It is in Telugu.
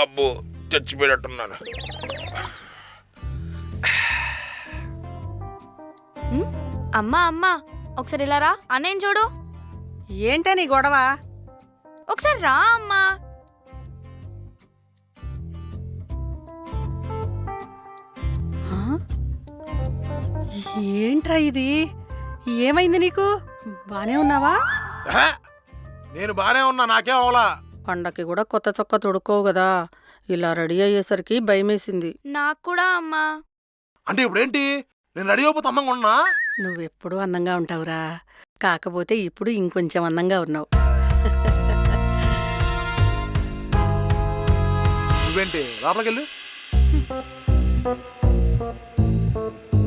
అబ్బో చచ్చిపోయినట్టున్నాను. అమ్మా అమ్మా ఒకసారి ఇలా రా, అన్నయ్య చూడు. ఏంటే నీ గొడవ? ఒకసారి రా అమ్మా. ఏంట్రా ఇది? ఏమైంది నీకు? బానే ఉన్నావా? నేను బానే ఉన్నా, నాకేం అవలా. పండక్కి కూడా కొత్త చొక్క తొడుక్కోవు కదా, ఇలా రెడీ అయ్యేసరికి భయమేసింది. నాకు కూడా అమ్మా. అంటే ఇప్పుడేంటి, నేను రెడీ అయిపోతే అందంగా ఉన్నా? నువ్వెప్పుడూ అందంగా ఉంటావురా, కాకపోతే ఇప్పుడు ఇంకొంచెం అందంగా ఉన్నావు. నువ్వేంటి లోపలికెళ్ళు.